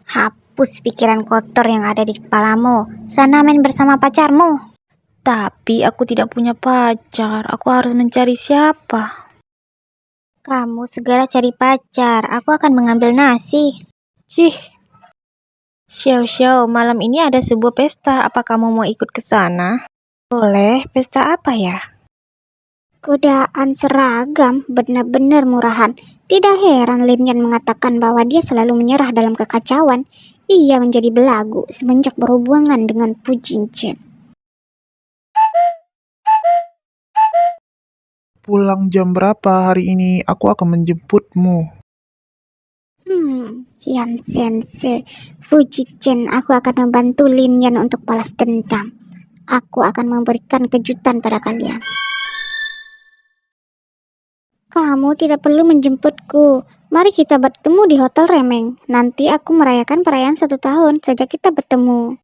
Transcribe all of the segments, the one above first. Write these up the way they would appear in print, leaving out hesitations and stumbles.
Hapus pikiran kotor yang ada di kepalamu. Sana main bersama pacarmu. Tapi aku tidak punya pacar. Aku harus mencari siapa? Kamu segera cari pacar. Aku akan mengambil nasi. Cih. Xiao, malam ini ada sebuah pesta. Apa kamu mau ikut ke sana? Boleh, pesta apa ya? Godaan seragam, benar-benar murahan. Tidak heran Lin Yan mengatakan bahwa dia selalu menyerah dalam kekacauan. Ia menjadi belagu semenjak berhubungan dengan Pu Jinchen. Pulang jam berapa hari ini? Aku akan menjemputmu. Yan Sensei, Fu Jinchen, aku akan membantu Lin Yan untuk balas dendam. Aku akan memberikan kejutan pada kalian. Kamu tidak perlu menjemputku. Mari kita bertemu di Hotel Remeng. Nanti aku merayakan perayaan 1 tahun sejak kita bertemu.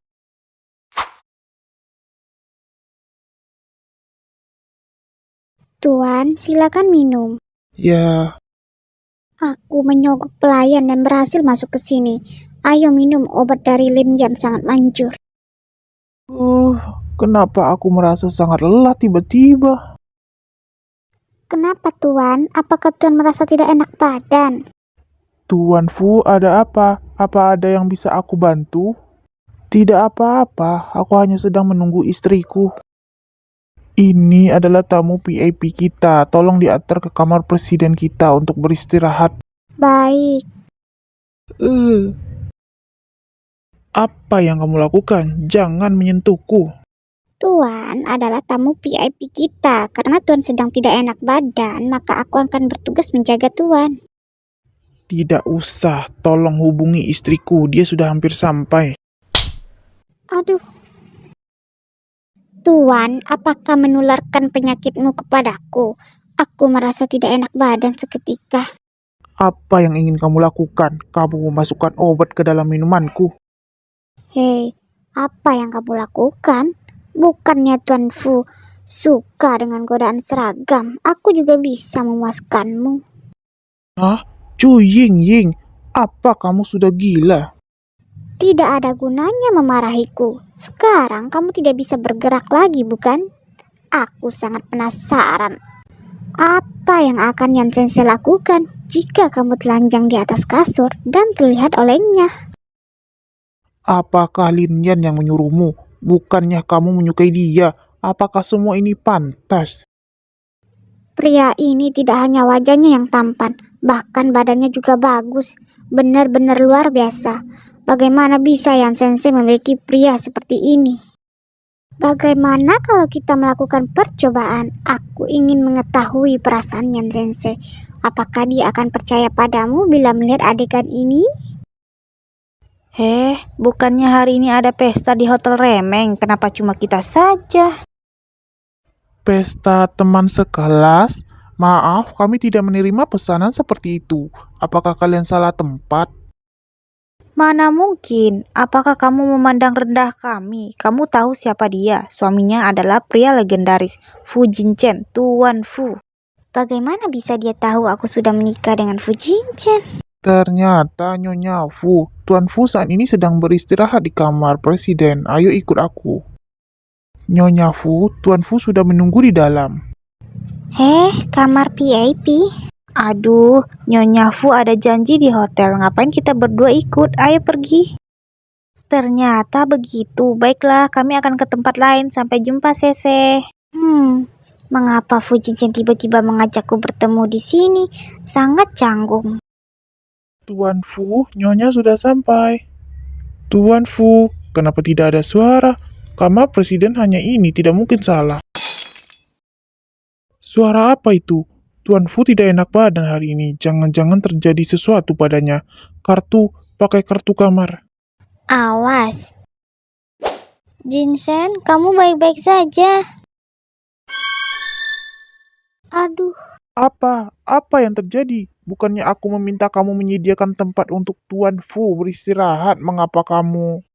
Tuan, silakan minum. Ya, Aku menyogok pelayan dan berhasil masuk ke sini. Ayo minum, obat dari Lin Yan sangat manjur. kenapa aku merasa sangat lelah tiba-tiba? Kenapa Tuan? Apakah Tuan merasa tidak enak badan? Tuan Fu, ada apa? Apa ada yang bisa aku bantu? Tidak apa-apa, aku hanya sedang menunggu istriku. Ini adalah tamu VIP kita, tolong diantar ke kamar presiden kita untuk beristirahat. Baik. Apa yang kamu lakukan? Jangan menyentuhku. Tuan adalah tamu VIP kita. Karena Tuan sedang tidak enak badan, maka aku akan bertugas menjaga Tuan. Tidak usah, tolong hubungi istriku, dia sudah hampir sampai. Aduh. Tuan, apakah menularkan penyakitmu kepadaku? Aku merasa tidak enak badan seketika. Apa yang ingin kamu lakukan? Kamu memasukkan obat ke dalam minumanku. Hei, apa yang kamu lakukan? Bukannya Tuan Fu suka dengan godaan seragam, aku juga bisa memuaskanmu. Hah? Cu Ying, apa kamu sudah gila? Tidak ada gunanya memarahiku. Sekarang kamu tidak bisa bergerak lagi, bukan? Aku sangat penasaran. Apa yang akan Yan Sensei lakukan jika kamu telanjang di atas kasur dan terlihat olehnya? Apakah Lin Yan yang menyuruhmu? Bukannya kamu menyukai dia? Apakah semua ini pantas? Pria ini tidak hanya wajahnya yang tampan, bahkan badannya juga bagus. Benar-benar luar biasa. Bagaimana bisa Yan Sensei memiliki pria seperti ini? Bagaimana kalau kita melakukan percobaan? Aku ingin mengetahui perasaan Yan Sensei. Apakah dia akan percaya padamu bila melihat adegan ini? Bukannya hari ini ada pesta di Hotel Remeng? Kenapa cuma kita saja? Pesta teman sekelas? Maaf, kami tidak menerima pesanan seperti itu. Apakah kalian salah tempat? Mana mungkin? Apakah kamu memandang rendah kami? Kamu tahu siapa dia? Suaminya adalah pria legendaris, Fu Jinchen, Tuan Fu. Bagaimana bisa dia tahu aku sudah menikah dengan Fu Jinchen? Ternyata Nyonya Fu, Tuan Fu saat ini sedang beristirahat di kamar presiden. Ayo ikut aku. Nyonya Fu, Tuan Fu sudah menunggu di dalam. Kamar VIP? Aduh, Nyonya Fu ada janji di hotel. Ngapain kita berdua ikut? Ayo pergi. Ternyata begitu. Baiklah, kami akan ke tempat lain. Sampai jumpa, Sese. Mengapa Fu Jinchen tiba-tiba mengajakku bertemu di sini? Sangat canggung. Tuan Fu, Nyonya sudah sampai. Tuan Fu, kenapa tidak ada suara? Kamar presiden hanya ini, tidak mungkin salah. Suara apa itu? Tuan Fu tidak enak badan hari ini. Jangan-jangan terjadi sesuatu padanya. Pakai kartu kamar. Awas. Jinsen, kamu baik-baik saja. Aduh. Apa yang terjadi? Bukannya aku meminta kamu menyediakan tempat untuk Tuan Fu beristirahat. Mengapa kamu?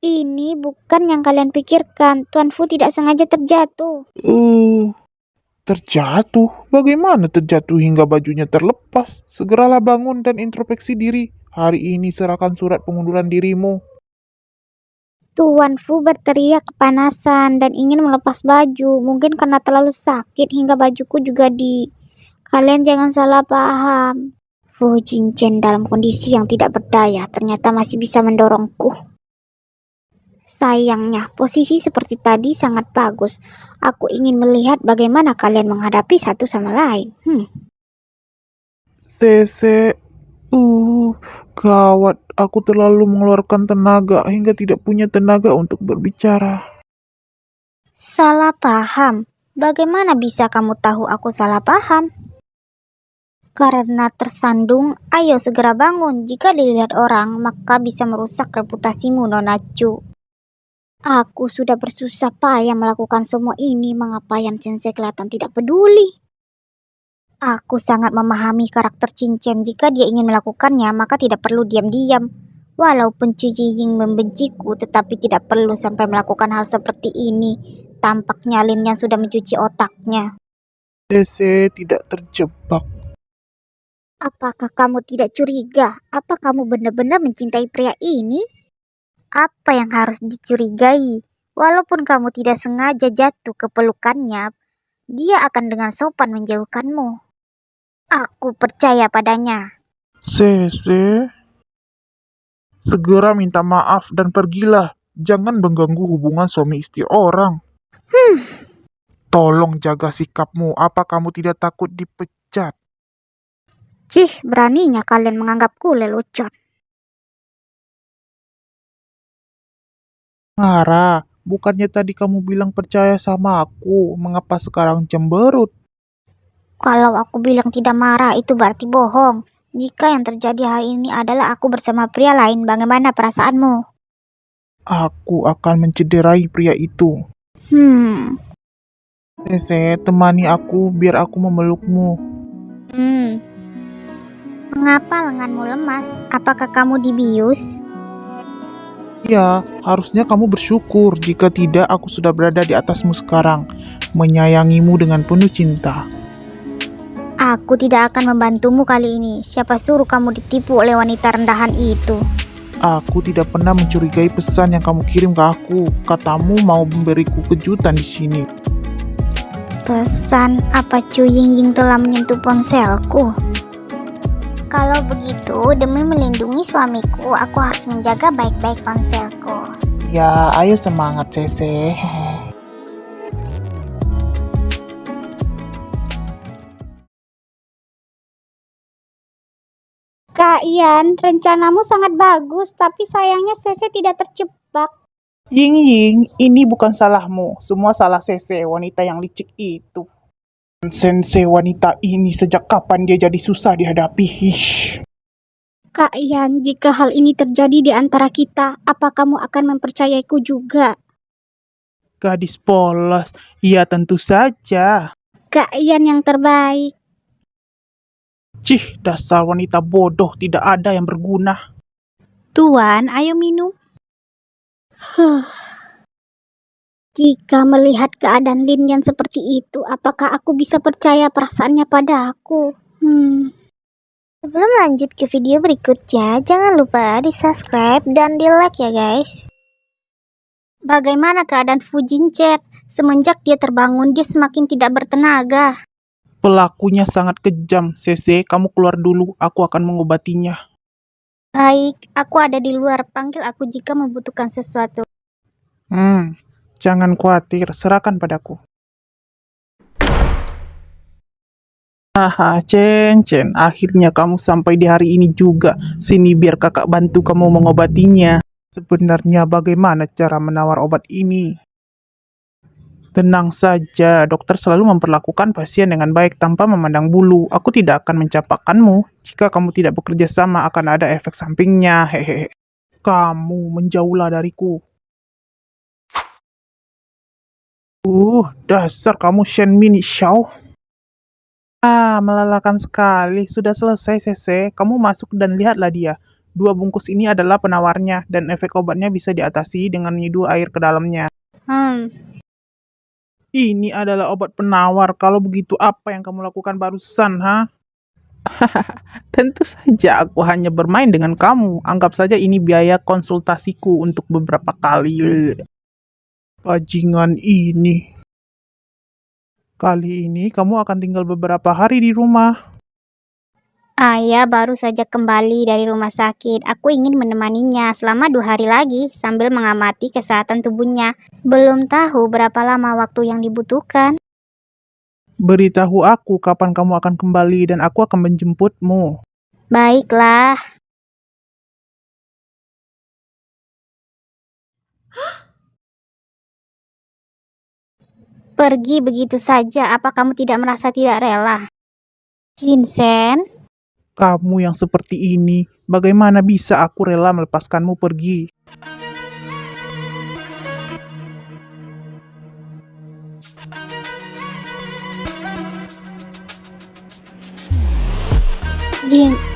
Ini bukan yang kalian pikirkan. Tuan Fu tidak sengaja terjatuh. Terjatuh? Bagaimana terjatuh hingga bajunya terlepas? Segeralah bangun dan introspeksi diri. Hari ini serahkan surat pengunduran dirimu. Tuan Fu berteriak kepanasan dan ingin melepas baju. Mungkin karena terlalu sakit hingga bajuku juga Kalian jangan salah paham. Fu Jinchen dalam kondisi yang tidak berdaya ternyata masih bisa mendorongku. Sayangnya, posisi seperti tadi sangat bagus. Aku ingin melihat bagaimana kalian menghadapi satu sama lain. Sese, gawat. Aku terlalu mengeluarkan tenaga hingga tidak punya tenaga untuk berbicara. Salah paham? Bagaimana bisa kamu tahu aku salah paham? Karena tersandung, ayo segera bangun. Jika dilihat orang, maka bisa merusak reputasimu, Nona Chu. Aku sudah bersusah payah melakukan semua ini. Mengapa Yan Sensei kelihatan tidak peduli? Aku sangat memahami karakter Cincin. Jika dia ingin melakukannya, maka tidak perlu diam-diam. Walaupun Chu Yiying membenciku, tetapi tidak perlu sampai melakukan hal seperti ini. Tampaknya Lin yang sudah mencuci otaknya. Sese tidak terjebak. Apakah kamu tidak curiga? Apa kamu benar-benar mencintai pria ini? Apa yang harus dicurigai? Walaupun kamu tidak sengaja jatuh ke pelukannya, dia akan dengan sopan menjauhkanmu. Aku percaya padanya. Sese, segera minta maaf dan pergilah. Jangan mengganggu hubungan suami istri orang. Tolong jaga sikapmu. Apa kamu tidak takut dipecat? Cih, beraninya kalian menganggapku lelucon. Mara, bukannya tadi kamu bilang percaya sama aku? Mengapa sekarang cemberut? Kalau aku bilang tidak marah, itu berarti bohong. Jika yang terjadi hari ini adalah aku bersama pria lain, bagaimana perasaanmu? Aku akan mencederai pria itu. Sese, temani aku biar aku memelukmu. Mengapa lenganmu lemas? Apakah kamu dibius? Ya, harusnya kamu bersyukur. Jika tidak, aku sudah berada di atasmu sekarang, menyayangimu dengan penuh cinta. Aku tidak akan membantumu kali ini. Siapa suruh kamu ditipu oleh wanita rendahan itu? Aku tidak pernah mencurigai pesan yang kamu kirim ke aku. Katamu mau memberiku kejutan di sini. Pesan apa Chu Ying telah menyentuh ponselku? Kalau begitu, demi melindungi suamiku, aku harus menjaga baik-baik ponselku. Ya, ayo semangat, Sese. Kak Ian, rencanamu sangat bagus, tapi sayangnya Sese tidak terjebak. Ying, ini bukan salahmu. Semua salah Sese, wanita yang licik itu. Sensei wanita ini sejak kapan dia jadi susah dihadapi? Kak Ian, jika hal ini terjadi di antara kita, apa kamu akan mempercayaiku juga? Gadis polos, iya tentu saja. Kak Ian yang terbaik. Cih, dasar wanita bodoh, tidak ada yang berguna. Tuan, ayo minum. Jika melihat keadaan Lin yang seperti itu, apakah aku bisa percaya perasaannya pada aku? Sebelum lanjut ke video berikutnya, jangan lupa di-subscribe dan di-like ya guys. Bagaimana keadaan Fu Jinchen? Semenjak dia terbangun, dia semakin tidak bertenaga. Pelakunya sangat kejam. Sese, kamu keluar dulu, aku akan mengobatinya. Baik, aku ada di luar. Panggil aku jika membutuhkan sesuatu. Jangan khawatir, serahkan padaku. Haha, Chen, akhirnya kamu sampai di hari ini juga. Sini biar kakak bantu kamu mengobatinya. Sebenarnya bagaimana cara menawar obat ini? Tenang saja, dokter selalu memperlakukan pasien dengan baik tanpa memandang bulu. Aku tidak akan mencapakanmu. Jika kamu tidak bekerja sama akan ada efek sampingnya. Hehehe. Kamu menjauhlah dariku. Dasar kamu Shen Mini Xiao. Melelahkan sekali. Sudah selesai, Sese. Kamu masuk dan lihatlah dia. 2 bungkus ini adalah penawarnya, dan efek obatnya bisa diatasi dengan menyeduh air ke dalamnya. Ini adalah obat penawar. Kalau begitu, apa yang kamu lakukan barusan, ha? Tentu saja aku hanya bermain dengan kamu. Anggap saja ini biaya konsultasiku untuk beberapa kali. Bajingan ini. Kali ini kamu akan tinggal beberapa hari di rumah. Ayah baru saja kembali dari rumah sakit. Aku ingin menemaninya selama 2 hari lagi sambil mengamati kesehatan tubuhnya. Belum tahu berapa lama waktu yang dibutuhkan. Beritahu aku kapan kamu akan kembali dan aku akan menjemputmu. Baiklah. Pergi begitu saja, apa kamu tidak merasa tidak rela? Jinsen, Kamu yang seperti ini, bagaimana bisa aku rela melepaskanmu pergi?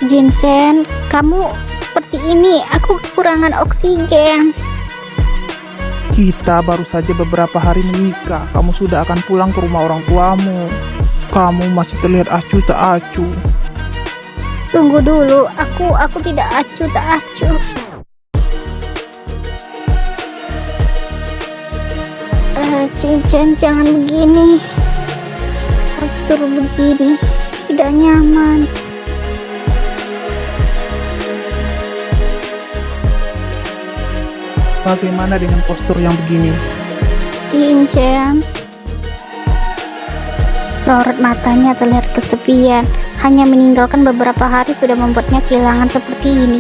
Jinsen, kamu seperti ini, aku kekurangan oksigen. Kita baru saja beberapa hari menikah. Kamu sudah akan pulang ke rumah orang tuamu. Kamu masih terlihat acuh tak acuh. Tunggu dulu, aku tidak acuh tak acuh. Cincin, jangan begini. Postur begini tidak nyaman. Bagaimana dengan postur yang begini? Cincin. Sorot matanya terlihat kesepian. Hanya meninggalkan beberapa hari sudah membuatnya kehilangan seperti ini.